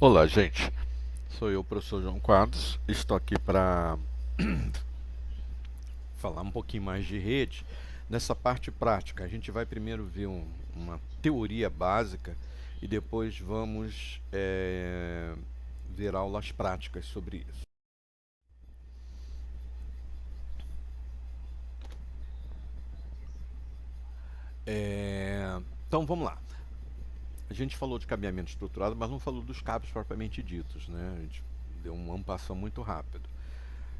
Olá, gente. Sou eu, professor João Quadros. Estou aqui para falar um pouquinho mais de rede. Nessa parte prática, a gente vai primeiro ver uma teoria básica e depois vamos ver aulas práticas sobre isso. Então vamos lá. A gente falou de cabeamento estruturado, mas não falou dos cabos propriamente ditos, né? A gente deu um ampassão muito rápido.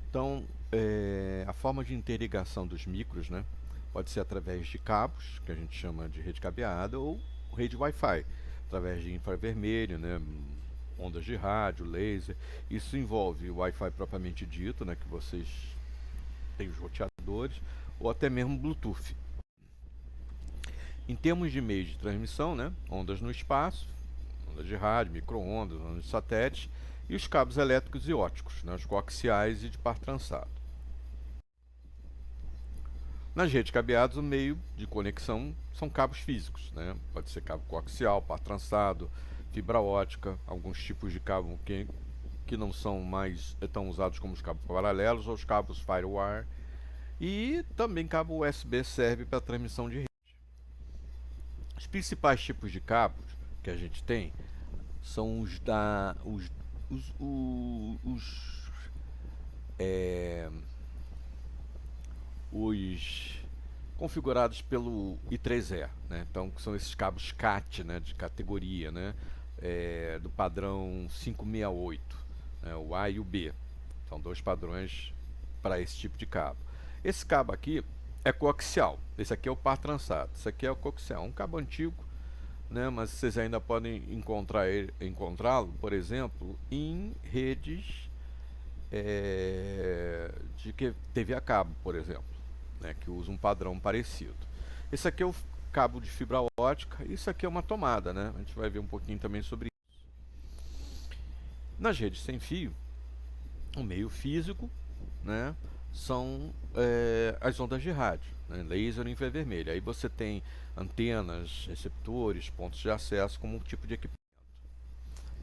Então, a forma de interligação dos micros, né, pode ser através de cabos, que a gente chama de rede cabeada, ou rede Wi-Fi, através de infravermelho, né, ondas de rádio, laser. Isso envolve o Wi-Fi propriamente dito, né, que vocês têm os roteadores, ou até mesmo Bluetooth. Em termos de meio de transmissão, né, ondas no espaço, ondas de rádio, micro-ondas, ondas de satélite, e os cabos elétricos e ópticos, né, os coaxiais e de par trançado. Nas redes cabeadas, o meio de conexão são cabos físicos, né? Pode ser cabo coaxial, par trançado, fibra ótica, alguns tipos de cabo que não são mais tão usados como os cabos paralelos ou os cabos Firewire. E também cabo USB serve para transmissão de rede. Os principais tipos de cabos que a gente tem são é, os configurados pelo I3E, né? Então são esses cabos CAT, né, de categoria, né, do padrão 568, né, o A e o B. São dois padrões para esse tipo de cabo. Esse cabo aqui é coaxial. Esse aqui é o par trançado. Esse aqui é o coaxial, um cabo antigo, né, mas vocês ainda podem encontrá-lo, por exemplo, em redes de TV a cabo, por exemplo, né, que usa um padrão parecido. Esse aqui é o cabo de fibra ótica, isso aqui é uma tomada, né? A gente vai ver um pouquinho também sobre isso. Nas redes sem fio, o meio físico, né, são as ondas de rádio, né, laser e infravermelho. Aí você tem antenas, receptores, pontos de acesso como um tipo de equipamento.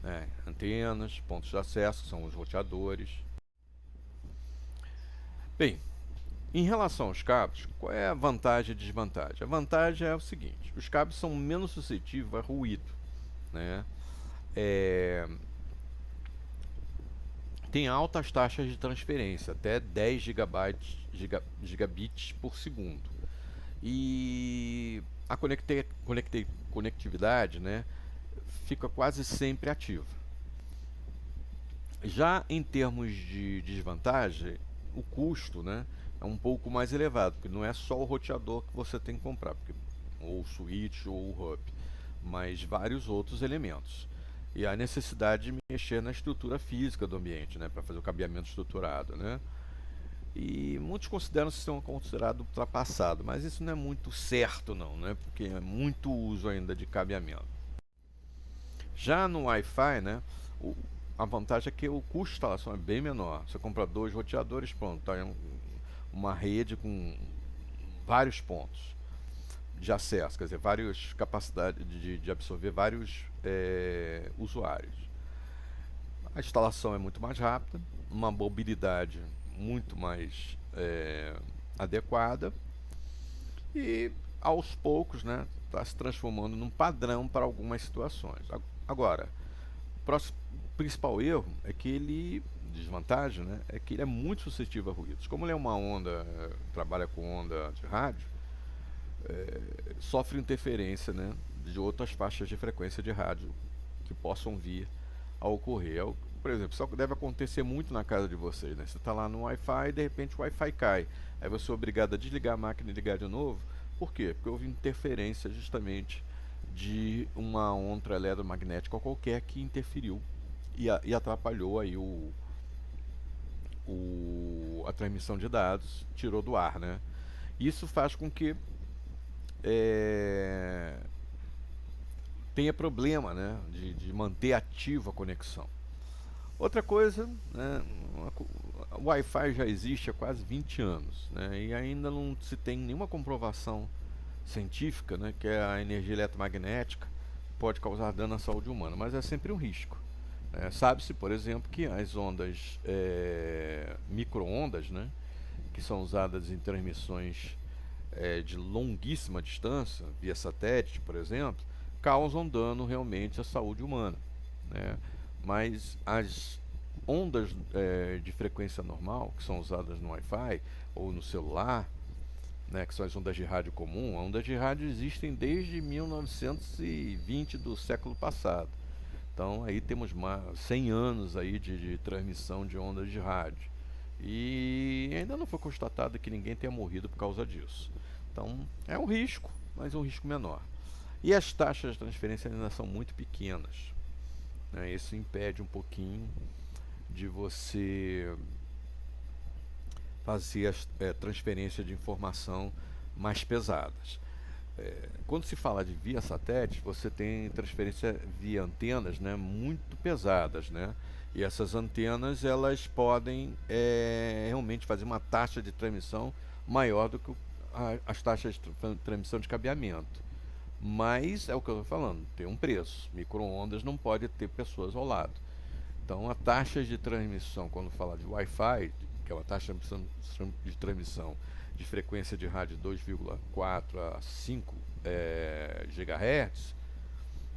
Né? Antenas, pontos de acesso, são os roteadores. Bem, em relação aos cabos, qual é a vantagem e desvantagem? A vantagem é o seguinte: os cabos são menos suscetíveis a ruído, né? É, tem altas taxas de transferência, até 10 gigabits por segundo. E a conectividade, né, fica quase sempre ativa. Já em termos de desvantagem, o custo, né, é um pouco mais elevado, porque não é só o roteador que você tem que comprar, porque, ou o switch ou o hub, mas vários outros elementos. E a necessidade de mexer na estrutura física do ambiente, né, para fazer o cabeamento estruturado, né? E muitos consideram o sistema considerado ultrapassado, mas isso não é muito certo não, né? Porque é muito uso ainda de cabeamento. Já no Wi-Fi, né, a vantagem é que o custo de instalação é bem menor. Você compra dois roteadores, pronto, está uma rede com vários pontos de acesso, quer dizer, várias capacidades de absorver vários usuários. A instalação é muito mais rápida, uma mobilidade muito mais adequada e aos poucos, né, está se transformando num padrão para algumas situações. Agora, o principal erro é que ele, desvantagem, né, é que ele é muito suscetível a ruídos. Como ele é uma onda, trabalha com onda de rádio, sofre interferência, né, de outras faixas de frequência de rádio que possam vir a ocorrer. Por exemplo, isso deve acontecer muito na casa de vocês, né? Você está lá no Wi-Fi e de repente o Wi-Fi cai. Aí você é obrigado a desligar a máquina e ligar de novo. Por quê? Porque houve interferência justamente de uma onda eletromagnética qualquer que interferiu e atrapalhou aí a transmissão de dados, tirou do ar, né? Isso faz com que é, tenha problema, né, de manter ativa a conexão. Outra coisa, né, o Wi-Fi já existe há quase 20 anos, né, e ainda não se tem nenhuma comprovação científica, né, que a energia eletromagnética pode causar dano à saúde humana, mas é sempre um risco. Sabe-se, por exemplo, que as ondas micro-ondas, né, que são usadas em transmissões de longuíssima distância, via satélite, por exemplo, causam dano realmente à saúde humana, né? Mas as ondas de frequência normal, que são usadas no Wi-Fi ou no celular, né, que são as ondas de rádio comum, as ondas de rádio existem desde 1920 do século passado. Então aí temos 100 anos aí de transmissão de ondas de rádio. E ainda não foi constatado que ninguém tenha morrido por causa disso. Então é um risco, mas um risco menor. E as taxas de transferência ainda são muito pequenas, né? Isso impede um pouquinho de você fazer as transferência de informação mais pesadas. Quando se fala de via satélite, você tem transferência via antenas, né, muito pesadas, né? E essas antenas elas podem realmente fazer uma taxa de transmissão maior do que as taxas de transmissão de cabeamento. Mas é o que eu estou falando, tem um preço. Micro-ondas não pode ter pessoas ao lado. Então a taxa de transmissão, quando fala de Wi-Fi, que é uma taxa de transmissão de frequência de rádio 2,4 a 5 GHz,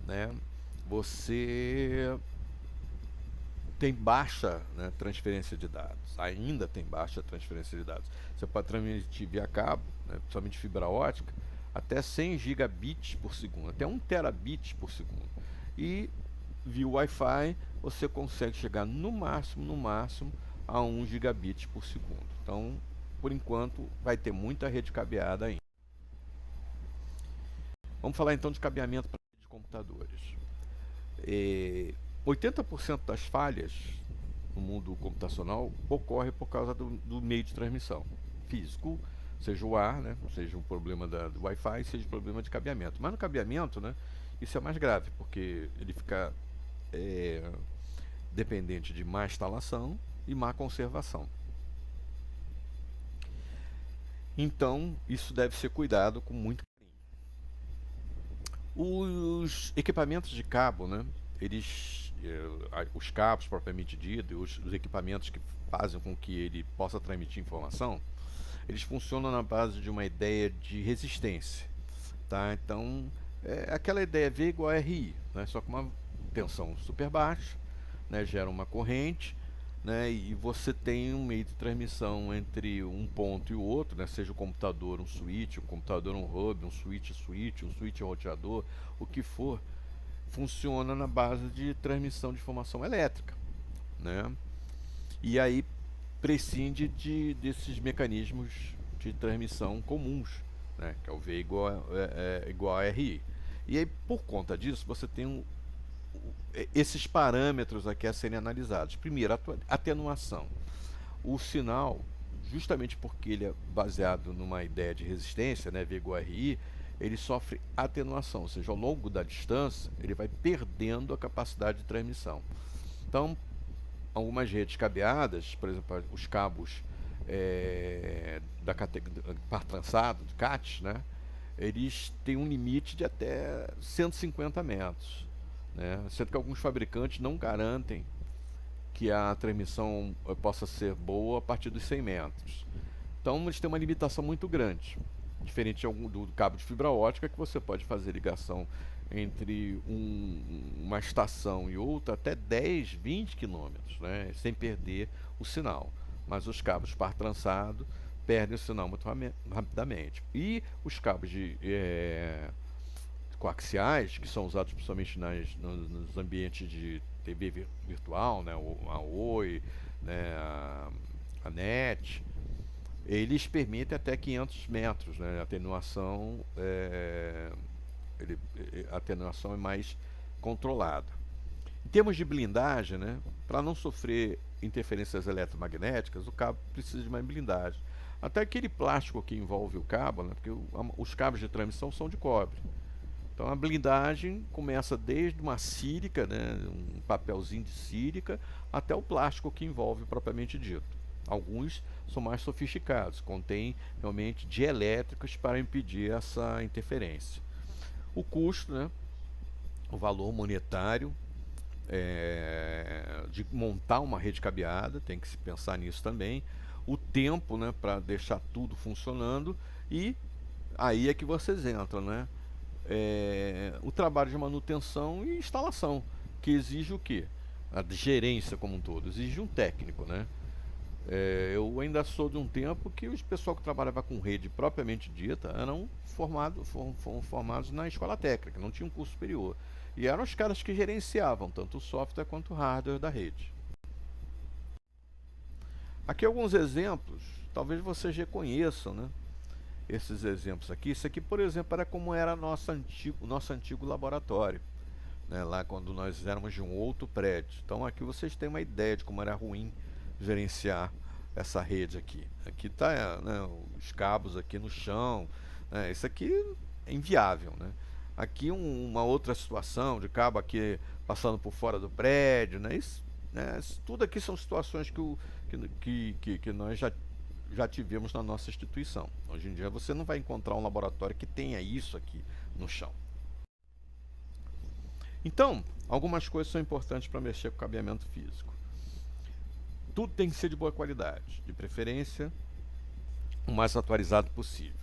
né, você tem baixa, né, transferência de dados. Ainda tem baixa transferência de dados. Você pode transmitir via cabo, né, principalmente fibra ótica, até 100 gigabits por segundo, até 1 terabit por segundo. E via Wi-Fi você consegue chegar no máximo a 1 gigabit por segundo. Então, por enquanto, vai ter muita rede cabeada ainda. Vamos falar então de cabeamento para de computadores. 80% das falhas no mundo computacional ocorre por causa do meio de transmissão físico, seja o ar, né, seja um problema do Wi-Fi, seja um problema de cabeamento. Mas no cabeamento, né, isso é mais grave, porque ele fica dependente de má instalação e má conservação. Então, isso deve ser cuidado com muito carinho. Os equipamentos de cabo, né, os cabos propriamente dito, e os equipamentos que fazem com que ele possa transmitir informação, eles funcionam na base de uma ideia de resistência, tá? Então, aquela ideia V igual a RI, né? Só com uma tensão super baixa, né? Gera uma corrente, né? E você tem um meio de transmissão entre um ponto e o outro, né? Seja o computador um switch, um computador um hub, um switch roteador, o que for, funciona na base de transmissão de informação elétrica, né? E aí prescinde desses mecanismos de transmissão comuns, né? Que é o V igual a RI. E aí, por conta disso, você tem esses parâmetros aqui a serem analisados. Primeiro, atenuação. O sinal, justamente porque ele é baseado numa ideia de resistência, né, V igual a RI, ele sofre atenuação, ou seja, ao longo da distância, ele vai perdendo a capacidade de transmissão. Então, algumas redes cabeadas, por exemplo, os cabos da par trançado, de CAT, né, eles têm um limite de até 150 metros, né, sendo que alguns fabricantes não garantem que a transmissão possa ser boa a partir dos 100 metros. Então eles têm uma limitação muito grande, diferente do cabo de fibra ótica, que você pode fazer ligação entre uma estação e outra até 10, 20 quilômetros, né, sem perder o sinal. Mas os cabos par trançado perdem o sinal muito rapidamente. E os cabos coaxiais, que são usados principalmente nos ambientes de TV virtual, né, a Oi, né, a NET, eles permitem até 500 metros, né, a atenuação é mais controlada. Em termos de blindagem, né, para não sofrer interferências eletromagnéticas, o cabo precisa de uma blindagem. Até aquele plástico que envolve o cabo, né, porque os cabos de transmissão são de cobre. Então a blindagem começa desde uma sílica, né, um papelzinho de sílica, até o plástico que envolve propriamente dito. Alguns são mais sofisticados, contêm realmente dielétricos para impedir essa interferência. O custo, né, o valor monetário de montar uma rede cabeada, tem que se pensar nisso também. O tempo, né, para deixar tudo funcionando. E aí é que vocês entram, né? O trabalho de manutenção e instalação, que exige o quê? A gerência como um todo, exige um técnico, né? Eu ainda sou de um tempo que o pessoal que trabalhava com rede propriamente dita eram foram formados na escola técnica, não tinham curso superior. E eram os caras que gerenciavam tanto o software quanto o hardware da rede. Aqui alguns exemplos, talvez vocês reconheçam, né? Esses exemplos aqui. Isso aqui, por exemplo, era como era nosso antigo laboratório, né? Lá quando nós éramos de um outro prédio. Então aqui vocês têm uma ideia de como era ruim gerenciar essa rede aqui. Aqui está, né, os cabos aqui no chão, né? Isso aqui é inviável, né? Aqui uma outra situação de cabo aqui passando por fora do prédio, né? Tudo aqui são situações que nós já tivemos na nossa instituição. Hoje em dia você não vai encontrar um laboratório que tenha isso aqui no chão. Então, algumas coisas são importantes para mexer com o cabeamento físico. Tudo tem que ser de boa qualidade, de preferência o mais atualizado possível.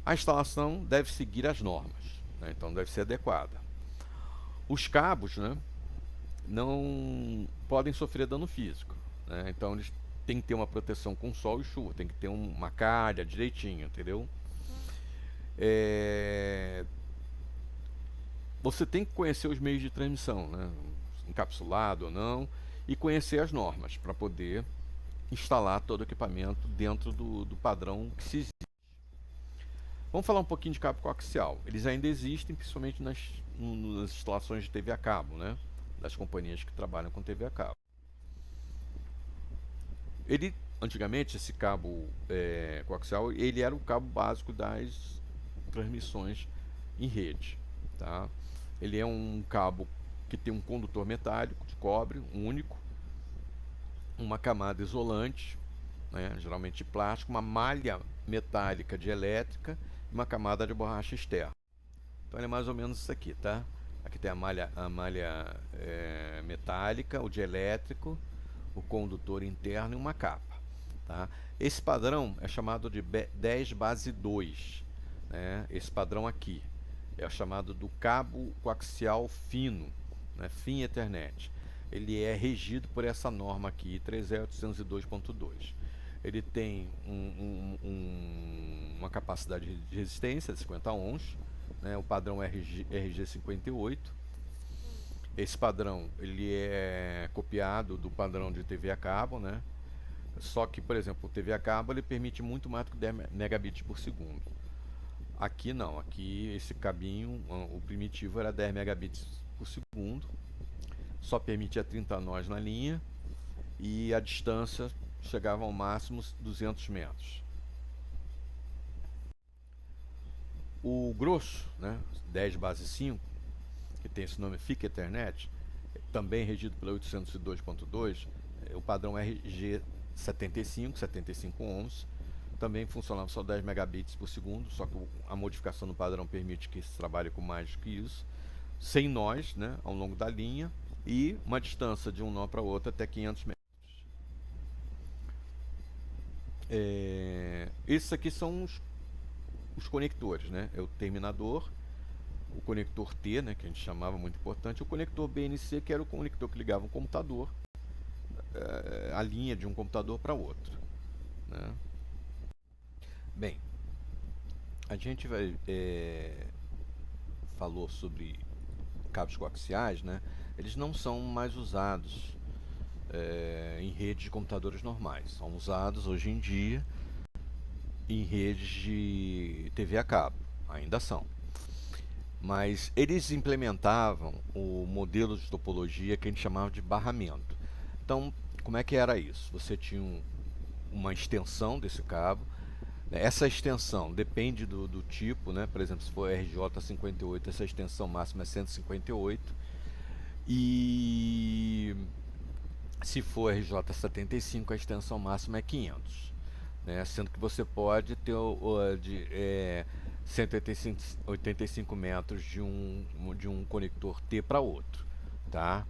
A instalação deve seguir as normas, né? Então deve ser adequada. Os cabos, né, não podem sofrer dano físico, né? Então eles têm que ter uma proteção com sol e chuva, tem que ter uma calha direitinho, entendeu? Você tem que conhecer os meios de transmissão, né? Encapsulado ou não, e conhecer as normas para poder instalar todo o equipamento dentro do padrão que se exige. Vamos falar um pouquinho de cabo coaxial. Eles ainda existem, principalmente nas instalações de TV a cabo, né? Das companhias que trabalham com TV a cabo. Antigamente, esse cabo coaxial, ele era o cabo básico das transmissões em rede, tá? Ele é um cabo que tem um condutor metálico de cobre, único, uma camada isolante, né, geralmente de plástico, uma malha metálica de elétrica e uma camada de borracha externa. Então ele é mais ou menos isso aqui, tá? Aqui tem a malha metálica, o de elétrico, o condutor interno e uma capa, tá? Esse padrão é chamado de 10 base 2, né? Esse padrão aqui é chamado do cabo coaxial fino, né? FIN Ethernet. Ele é regido por essa norma aqui, 3E802.2. Ele tem uma capacidade de resistência de 50 ohms, né? O padrão RG58. Esse padrão ele é copiado do padrão de TV a cabo, né? Só que, por exemplo, o TV a cabo ele permite muito mais do que 10 megabits por segundo. Aqui não, aqui esse cabinho, o primitivo era 10 megabits por segundo, só permitia 30 nós na linha e a distância chegava ao máximo 200 metros. O grosso, né, 10 base 5, que tem esse nome FIC Ethernet, também regido pela 802.2, o padrão RG75, 75 ohms, também funcionava só 10 megabits por segundo, só que a modificação do padrão permite que se trabalhe com mais do que isso, sem nós, né, ao longo da linha, e uma distância de um nó para outro até 500 metros. Esses aqui são os conectores, né? É o terminador, o conector T, né, que a gente chamava muito importante, o conector BNC, que era o conector que ligava um computador, a linha de um computador para outro, né? Bem, a gente falou sobre cabos coaxiais, né? Eles não são mais usados em redes de computadores normais. São usados hoje em dia em redes de TV a cabo, ainda são. Mas eles implementavam o modelo de topologia que a gente chamava de barramento. Então, como é que era isso? Você tinha uma extensão desse cabo. Essa extensão depende do tipo, né? Por exemplo, se for RJ58, essa extensão máxima é 158. E se for RJ75, a extensão máxima é 500. Né? Sendo que você pode ter 185 metros de um conector T para outro. Tá?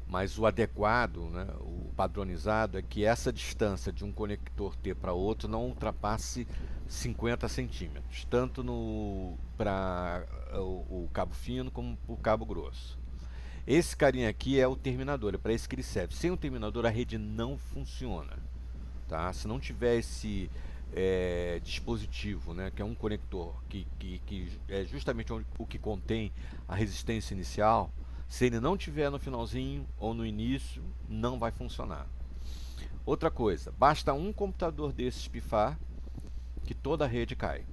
Mas o adequado, né, o padronizado, é que essa distância de um conector T para outro não ultrapasse 50 centímetros, tanto para o cabo fino como o cabo grosso. Esse carinha aqui é o terminador, é para isso que ele serve. Sem o terminador a rede não funciona. Tá? Se não tiver esse dispositivo, né, que é um conector que é justamente o que contém a resistência inicial, se ele não tiver no finalzinho ou no início, não vai funcionar. Outra coisa, basta um computador desses pifar que toda a rede cai.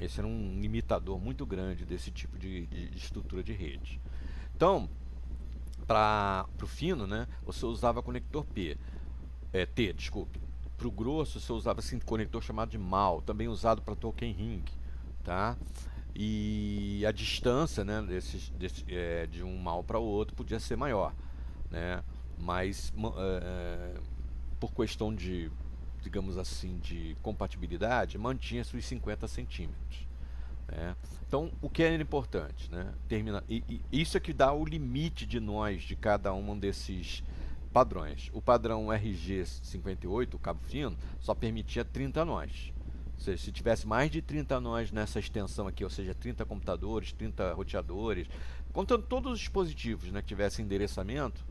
Esse era um limitador muito grande desse tipo de estrutura de rede. Então, para o fino, né, você usava conector T, desculpe. Para o grosso, você usava esse conector chamado de MAL, também usado para token ring, tá? E a distância, né, de um MAL para o outro podia ser maior, né? Mas por questão de, digamos assim, de compatibilidade, mantinha-se os 50 centímetros. Né? Então, o que é importante, né? E isso é que dá o limite de nós de cada um desses padrões. O padrão RG58, o cabo fino, só permitia 30 nós. Ou seja, se tivesse mais de 30 nós nessa extensão aqui, ou seja, 30 computadores, 30 roteadores, contando todos os dispositivos, né, que tivessem endereçamento,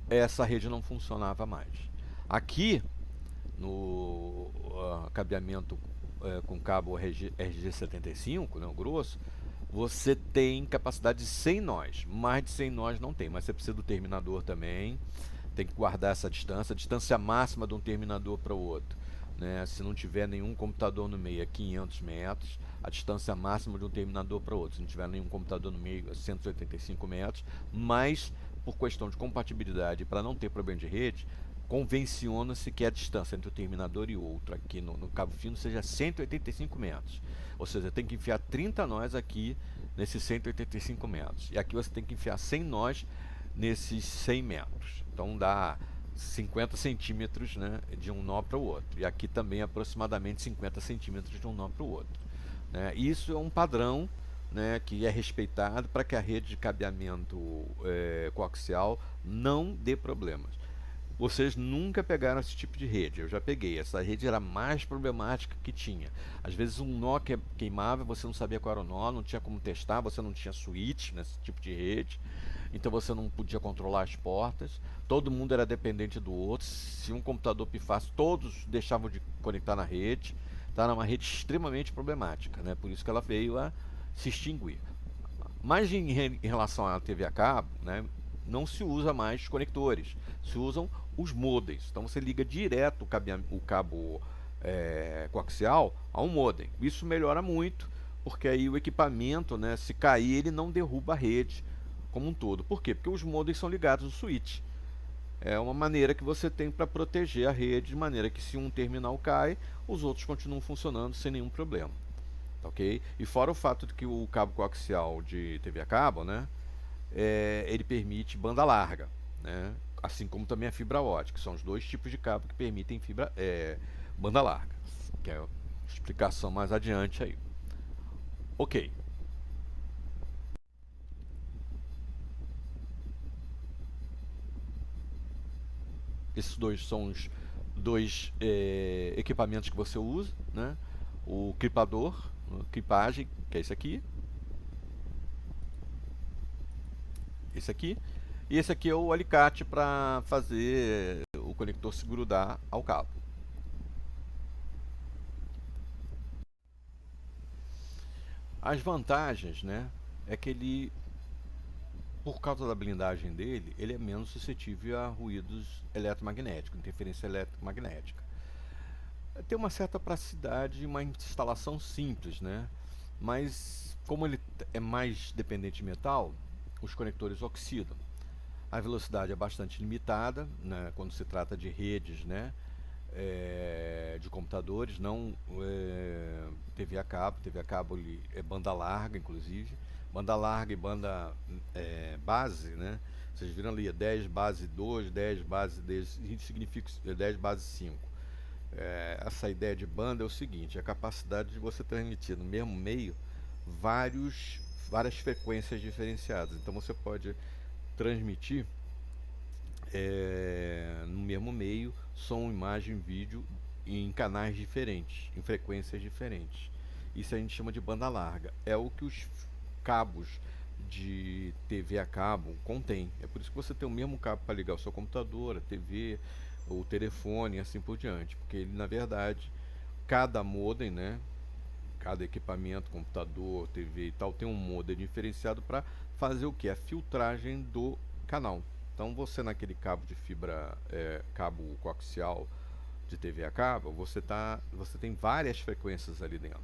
essa rede não funcionava mais. Aqui, no cabeamento com cabo RG75, né, o grosso, você tem capacidade de 100 nós. Mais de 100 nós não tem, mas você precisa do terminador também. Tem que guardar essa distância, a distância máxima de um terminador para o outro. Né? Se não tiver nenhum computador no meio, é 500 metros. A distância máxima de um terminador para o outro. Se não tiver nenhum computador no meio, é 185 metros. Mas, por questão de compatibilidade, para não ter problema de rede, convenciona-se que a distância entre o terminador e outro, aqui no cabo fino, seja 185 metros. Ou seja, tem que enfiar 30 nós aqui nesses 185 metros. E aqui você tem que enfiar 100 nós nesses 100 metros. Então dá 50 centímetros, né, de um nó para o outro. E aqui também aproximadamente 50 centímetros de um nó para o outro. Né? Isso é um padrão, né, que é respeitado para que a rede de cabeamento coaxial não dê problemas. Vocês nunca pegaram esse tipo de rede, eu já peguei. Essa rede era a mais problemática que tinha. Às vezes um nó queimava, você não sabia qual era o nó, não tinha como testar, você não tinha switch nesse tipo de rede, então você não podia controlar as portas, todo mundo era dependente do outro. Se um computador pifasse, todos deixavam de conectar na rede. Tá, era uma rede extremamente problemática, né? Por isso que ela veio a se extinguir. Mas em relação à TV a cabo, né, não se usa mais conectores, se usam os modems. Então você liga direto o cabo coaxial a um modem. Isso melhora muito, porque aí o equipamento, né, se cair, ele não derruba a rede como um todo. Por quê? Porque os modems são ligados no switch. É uma maneira que você tem para proteger a rede, de maneira que se um terminal cai, os outros continuam funcionando sem nenhum problema. Tá, ok? E fora o fato de que o cabo coaxial de TV a cabo, né, ele permite banda larga, né, assim como também a fibra ótica. São os dois tipos de cabo que permitem banda larga, que é a explicação mais adiante aí. Ok. Esses dois são os dois equipamentos que você usa, né? O clipador, a clipagem, que é esse aqui, e esse aqui é o alicate para fazer o conector se grudar ao cabo. As vantagens, né, é que ele, por causa da blindagem dele, ele é menos suscetível a ruídos eletromagnéticos, interferência eletromagnética. Tem uma certa praticidade e uma instalação simples, né? Mas como ele é mais dependente de metal, os conectores oxidam. A velocidade é bastante limitada, né, quando se trata de redes, né, de computadores, não TV a cabo. TV a cabo é banda larga, inclusive. Banda larga e banda base, né? Vocês viram ali, 10 base 2, 10 base 10, isso significa 10 base 5. Essa ideia de banda é o seguinte: a capacidade de você transmitir no mesmo meio várias frequências diferenciadas. Então você pode transmitir no mesmo meio som, imagem, vídeo em canais diferentes, em frequências diferentes. Isso a gente chama de banda larga. É o que os cabos de TV a cabo contém. É por isso que você tem o mesmo cabo para ligar o seu computador, a TV, o telefone e assim por diante. Porque ele, na verdade, cada modem, né? Cada equipamento, computador, TV e tal, tem um modem diferenciado para fazer o que? A filtragem do canal. Então você naquele cabo de fibra, cabo coaxial de TV a cabo, você tem várias frequências ali dentro.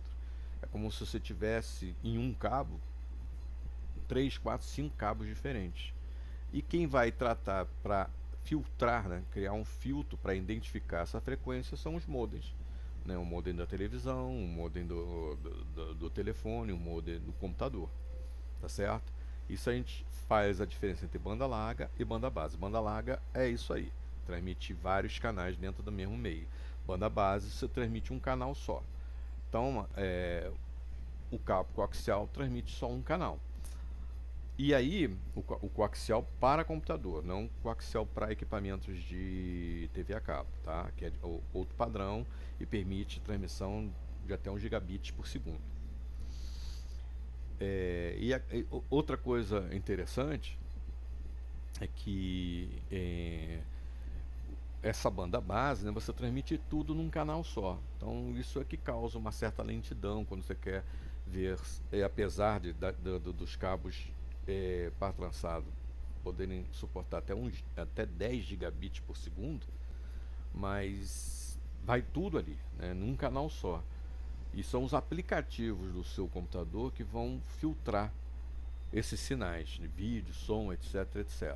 É como se você tivesse em um cabo 3, 4, 5 cabos diferentes. E quem vai tratar para filtrar, né, criar um filtro para identificar essa frequência são os modems. Né, o modem da televisão, o modem do telefone, o modem do computador. Tá certo? Isso a gente faz a diferença entre banda larga e banda base. Banda larga é isso aí, transmite vários canais dentro do mesmo meio. Banda base você transmite um canal só. Então, o cabo coaxial transmite só um canal. E aí, o coaxial para computador, não o coaxial para equipamentos de TV a cabo, tá? Que é outro padrão e permite transmissão de até 1 gigabit por segundo. Outra coisa interessante é que essa banda base, né, você transmite tudo num canal só. Então isso é que causa uma certa lentidão quando você quer ver, apesar dos cabos par trançado poderem suportar até 10 gigabits por segundo, mas vai tudo ali, né, num canal só. E são os aplicativos do seu computador que vão filtrar esses sinais de vídeo, som, etc, etc.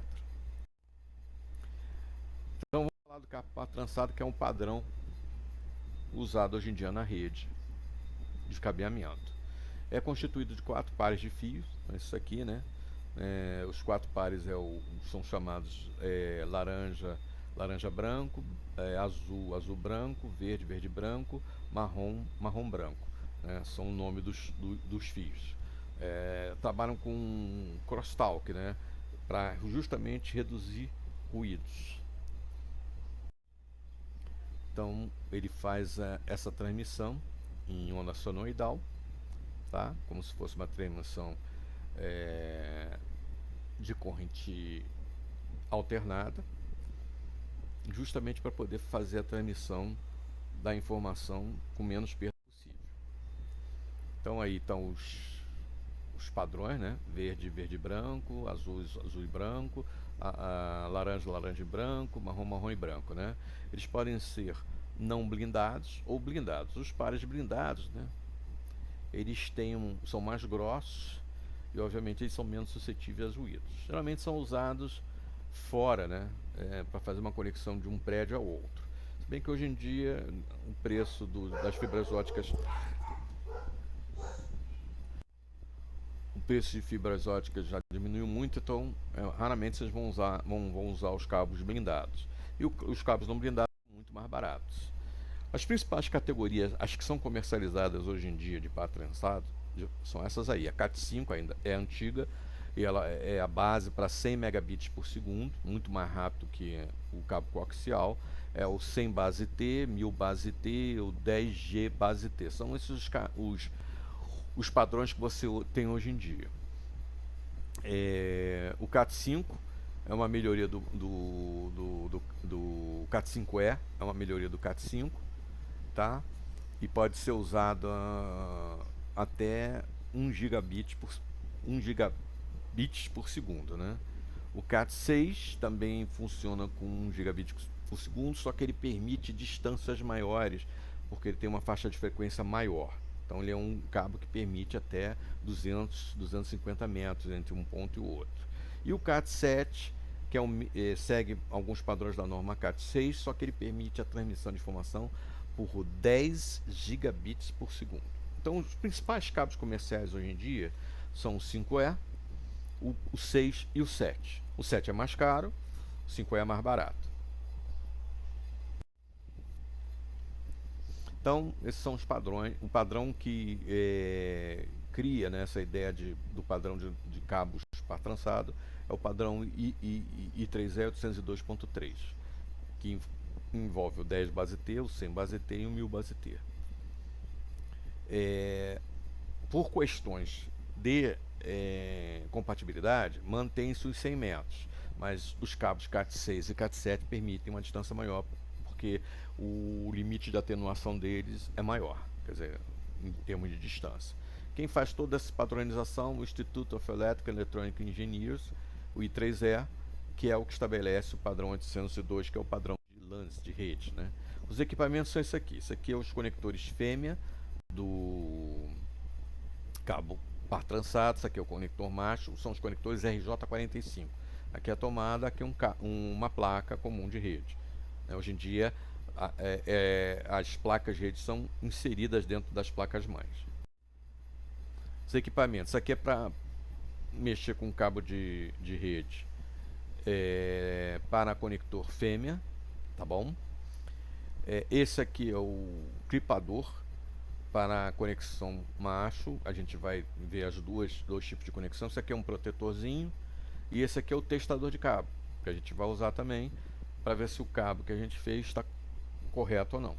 Então vamos falar do cabo trançado, que é um padrão usado hoje em dia na rede de cabeamento. É constituído de 4 pares de fios, isso aqui, né? Os 4 pares são chamados laranja, laranja branco, azul, azul branco, verde, verde branco, marrom, marrom branco. Né? São o nome dos fios. Trabalham com crosstalk, né? Para justamente reduzir ruídos. Então ele faz essa transmissão em onda sonoidal, tá? Como se fosse uma transmissão de corrente alternada, justamente para poder fazer a transmissão da informação com menos perda possível. Então aí estão os padrões, né? Verde, verde e branco, azul, azul e branco, laranja, laranja e branco, marrom, marrom e branco, né? Eles podem ser não blindados ou blindados. Os pares blindados, né? Eles são mais grossos e obviamente eles são menos suscetíveis a ruídos. Geralmente são usados fora, né? Para fazer uma conexão de um prédio ao outro. Se bem que hoje em dia o preço das fibras óticas, o preço de fibras óticas já diminuiu muito, então raramente vocês vão usar os cabos blindados. E os cabos não blindados são muito mais baratos. As principais categorias, as que são comercializadas hoje em dia de par trançado, são essas aí. A Cat5 ainda é antiga e ela é a base para 100 megabits por segundo, muito mais rápido que o cabo coaxial. É o 100 base T, 1000 base T, o 10G base T. São esses os padrões que você tem hoje em dia. O Cat5 é uma melhoria do Cat5e, é uma melhoria do Cat5, tá? E pode ser usado até 1 gigabit por segundo, né? O Cat6 também funciona com 1 gigabit por segundo, só que ele permite distâncias maiores, porque ele tem uma faixa de frequência maior. Então ele é um cabo que permite até 200, 250 metros entre um ponto e o outro. E o Cat7, que segue alguns padrões da norma Cat6, só que ele permite a transmissão de informação por 10 gigabits por segundo. Então os principais cabos comerciais hoje em dia são o 5E, o 6 e o 7. O 7 é mais caro, o 5E é mais barato. Então, esses são os padrões. O padrão que cria, né, essa ideia do padrão de cabos par trançado é o padrão I3E 802.3, que envolve o 10 base T, o 100 base T e o 1000 base T. Por questões de compatibilidade, mantém-se os 100 metros, mas os cabos CAT6 e CAT7 permitem uma distância maior, porque o limite de atenuação deles é maior, quer dizer, em termos de distância. Quem faz toda essa padronização, o Institute of Electrical and Electronic Engineers, o I3E, que é o que estabelece o padrão 802, que é o padrão de LANs, de rede, né? Os equipamentos são esse aqui. Esse aqui é os conectores fêmea do cabo par trançado. Esse aqui é o conector macho. São os conectores RJ45. Aqui é a tomada, aqui uma placa comum de rede. Hoje em dia, as placas de rede são inseridas dentro das placas mães. Os equipamentos. Isso aqui é para mexer com cabo de rede para conector fêmea, tá bom? Esse aqui é o clipador para a conexão macho. A gente vai ver dois tipos de conexão. Esse aqui é um protetorzinho e esse aqui é o testador de cabo, que a gente vai usar também para ver se o cabo que a gente fez está correto ou não.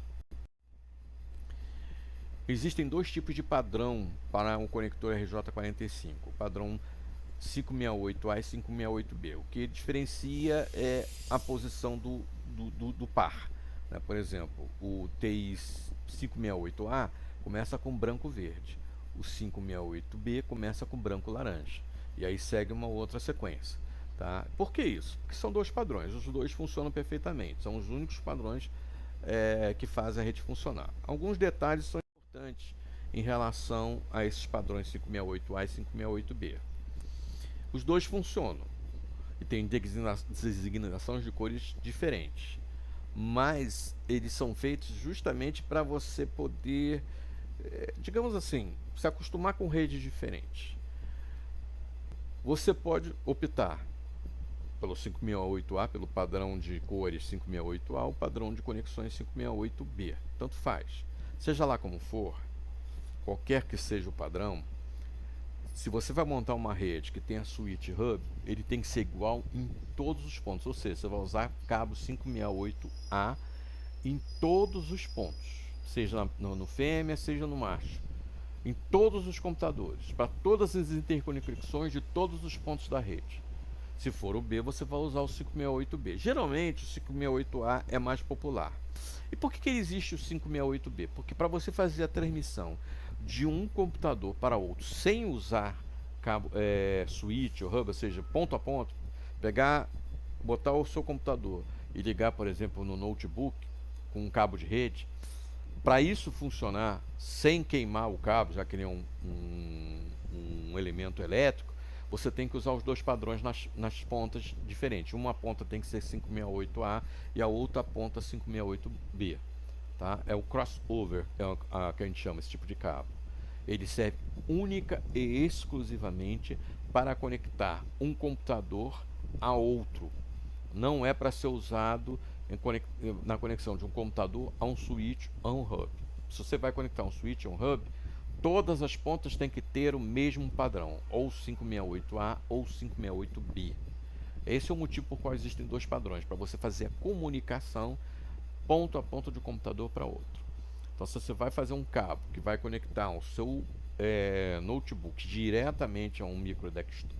Existem dois tipos de padrão para o conector RJ45, o padrão 568A e 568B. O que diferencia é a posição do par. Né? Por exemplo, o TI 568A começa com branco-verde, o 568B começa com branco-laranja, e aí segue uma outra sequência. Tá? Por que isso? Porque são dois padrões, os dois funcionam perfeitamente, são os únicos padrões que fazem a rede funcionar. Alguns detalhes são importantes em relação a esses padrões 568A e 568B. Os dois funcionam e têm designações de cores diferentes, mas eles são feitos justamente para você poder, digamos assim, se acostumar com redes diferentes. Você pode optar pelo 568A, pelo padrão de cores 568A, ou padrão de conexões 568B. Tanto faz. Seja lá como for, qualquer que seja o padrão, se você vai montar uma rede que tenha switch hub, ele tem que ser igual em todos os pontos. Ou seja, você vai usar cabo 568A em todos os pontos, seja no fêmea, seja no macho, em todos os computadores, para todas as interconexões de todos os pontos da rede. Se for o B, você vai usar o 568B. Geralmente o 568A é mais popular. E por que existe o 568B? Porque para você fazer a transmissão de um computador para outro sem usar cabo, switch ou hub, ou seja, ponto a ponto, botar o seu computador e ligar, por exemplo, no notebook com um cabo de rede, para isso funcionar sem queimar o cabo, já que ele é um elemento elétrico, você tem que usar os dois padrões nas pontas diferentes. Uma ponta tem que ser 568A e a outra ponta 568B. Tá? É o crossover, que a gente chama esse tipo de cabo. Ele serve única e exclusivamente para conectar um computador a outro. Não é para ser usado na conexão de um computador a um switch a um hub. Se você vai conectar um switch a um hub, todas as pontas têm que ter o mesmo padrão, ou 568A ou 568B. Esse é o motivo por qual existem dois padrões, para você fazer a comunicação ponto a ponto de um computador para outro. Então, se você vai fazer um cabo que vai conectar o seu notebook diretamente a um micro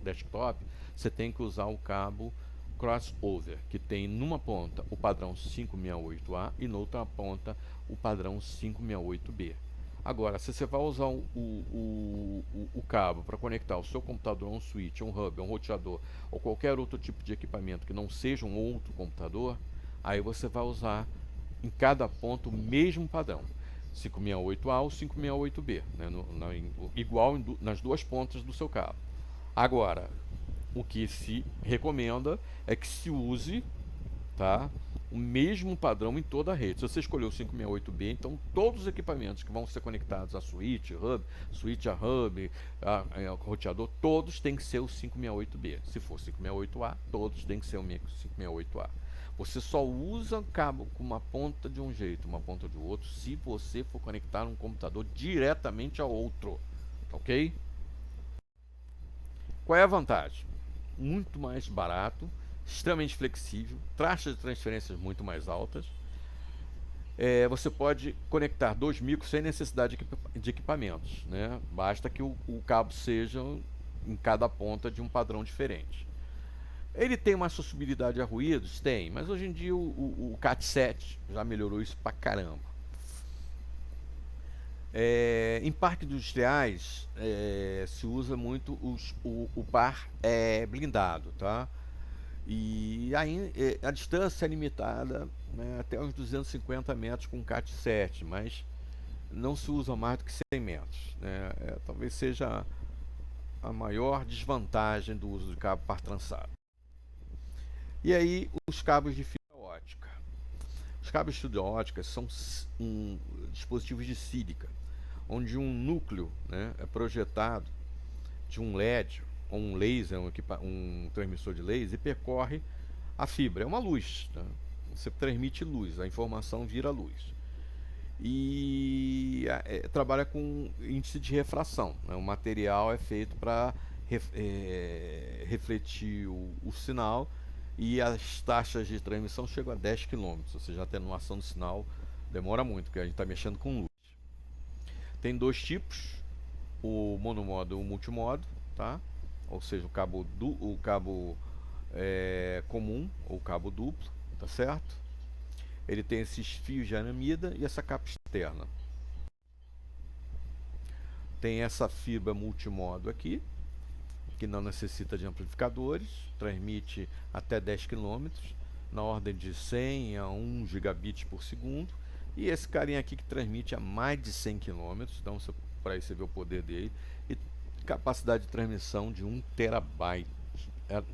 desktop, você tem que usar o cabo crossover, que tem numa ponta o padrão 568A e noutra ponta o padrão 568B. Agora, se você vai usar o cabo para conectar o seu computador a um switch, a um hub, a um roteador ou qualquer outro tipo de equipamento que não seja um outro computador, aí você vai usar em cada ponto o mesmo padrão, 568A ou 568B, né, igual nas duas pontas do seu cabo. Agora, o que se recomenda é que se use, tá, o mesmo padrão em toda a rede. Se você escolheu o 568B, então todos os equipamentos que vão ser conectados a switch a hub, a roteador, todos têm que ser o 568B. Se for 568A, todos têm que ser o 568A. Você só usa cabo com uma ponta de um jeito, uma ponta de outro, se você for conectar um computador diretamente a outro, ok? Qual é a vantagem? muito mais barato, extremamente flexível, taxas de transferências muito mais altas. Você pode conectar dois micros sem necessidade de equipamentos, né? Basta que o cabo seja em cada ponta de um padrão diferente. Ele tem uma acessibilidade a ruídos? Tem, mas hoje em dia o Cat7 já melhorou isso pra caramba. Em parques industriais se usa muito o par blindado, tá? E aí a distância é limitada, né, até uns 250 metros com Cat7, mas não se usa mais do que 100 metros, né? Talvez seja a maior desvantagem do uso de cabo par trançado. E aí os cabos de fibra ótica. Os cabos de fibra ótica são dispositivos de sílica, onde um núcleo, né, é projetado de um LED ou um laser, um transmissor de laser, e percorre a fibra. É uma luz, tá? Você transmite luz, a informação vira luz. E trabalha com índice de refração, né? O material é feito para refletir o sinal, e as taxas de transmissão chegam a 10 km, ou seja, a atenuação do sinal demora muito, porque a gente está mexendo com luz. Tem dois tipos, o monomodo e o multimodo, tá? Ou seja, o cabo comum ou cabo duplo, tá certo? Ele tem esses fios de aramida e essa capa externa. Tem essa fibra multimodo aqui, que não necessita de amplificadores, transmite até 10 km, na ordem de 100 a 1 gigabits por segundo. E esse carinha aqui que transmite a mais de 100 km, então para aí você ver o poder dele, e capacidade de transmissão de 1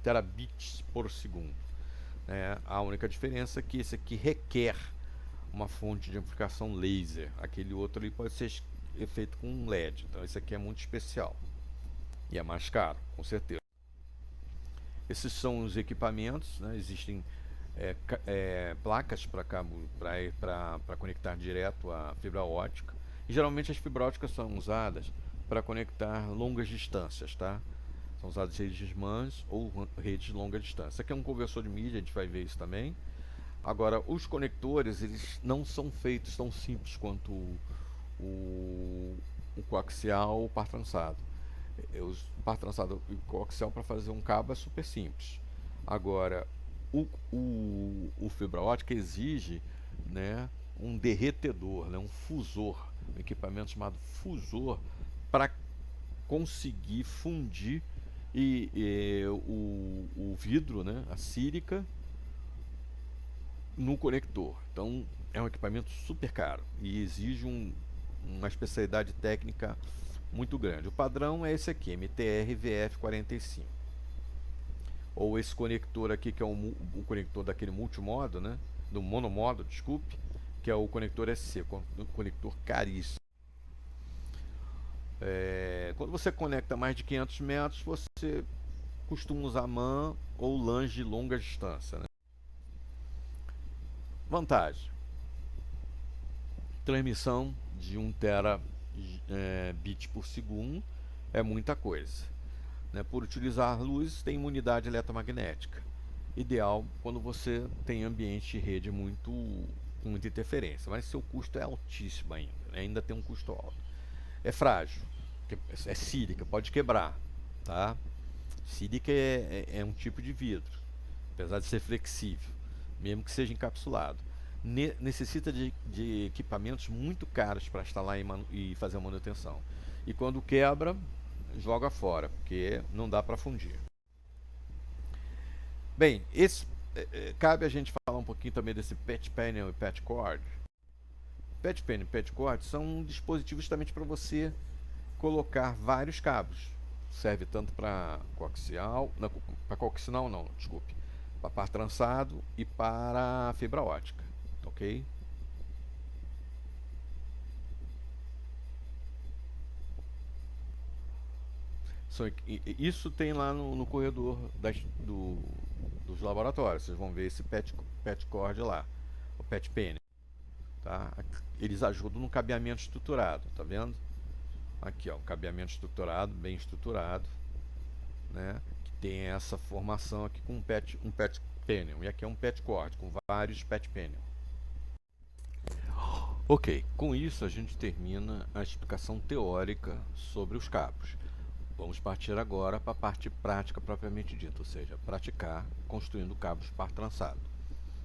terabits por segundo. A única diferença é que esse aqui requer uma fonte de amplificação laser, aquele outro ali pode ser feito com um LED, então esse aqui é muito especial e é mais caro, com certeza. Esses são os equipamentos, né? Existem placas para cabo para conectar direto à fibra ótica, e geralmente as fibras óticas são usadas para conectar longas distâncias, tá? São usadas redes de SMANs ou redes de longa distância. Isso aqui é um conversor de mídia, a gente vai ver isso também. Agora, os conectores, eles não são feitos tão simples quanto o coaxial ou o par trançado. O par trançado e o coaxial, para fazer um cabo, é super simples. Agora, o fibra ótica exige, né, um derretedor, né, um fusor, um equipamento chamado fusor, para conseguir fundir o vidro, né, a sílica, no conector. Então é um equipamento super caro e exige uma especialidade técnica muito grande. O padrão é esse aqui, MTR VF45. Ou esse conector aqui, que é o conector daquele multimodo, né? Do monomodo, desculpe, que é o conector SC, conector caríssimo. Quando você conecta mais de 500 metros, você costuma usar MAN ou LAN de longa distância, né? Vantagem: transmissão de 1 terabit por segundo é muita coisa, né? Por utilizar luz, tem imunidade eletromagnética, ideal quando você tem ambiente de rede com muita interferência, mas seu custo é altíssimo ainda, né? Ainda tem um custo alto. É frágil, é sílica, pode quebrar, tá? Sílica é um tipo de vidro, apesar de ser flexível, mesmo que seja encapsulado. Necessita de equipamentos muito caros para instalar e fazer a manutenção. E quando quebra, joga fora, porque não dá para fundir. Bem, cabe a gente falar um pouquinho também desse patch panel e patch cord. Patch panel e patch cord são dispositivos justamente para você colocar vários cabos. Serve tanto para coaxial, para coaxial não, desculpe, para par trançado e para fibra ótica, ok? Isso tem lá no corredor dos laboratórios. Vocês vão ver esse patch cord lá, o patch panel, tá? Eles ajudam no cabeamento estruturado, tá vendo? Aqui, ó, um cabeamento estruturado, bem estruturado, né? tem essa formação aqui com um pet panel, e aqui é um pet cord com vários pet panel. Ok, com isso a gente termina a explicação teórica sobre os cabos. Vamos partir agora para a parte prática propriamente dita, ou seja, praticar construindo cabos par trançado,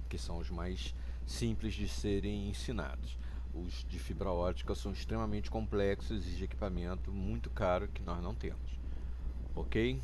que são os mais simples de serem ensinados. Os de fibra ótica são extremamente complexos e de equipamento muito caro que nós não temos. Ok?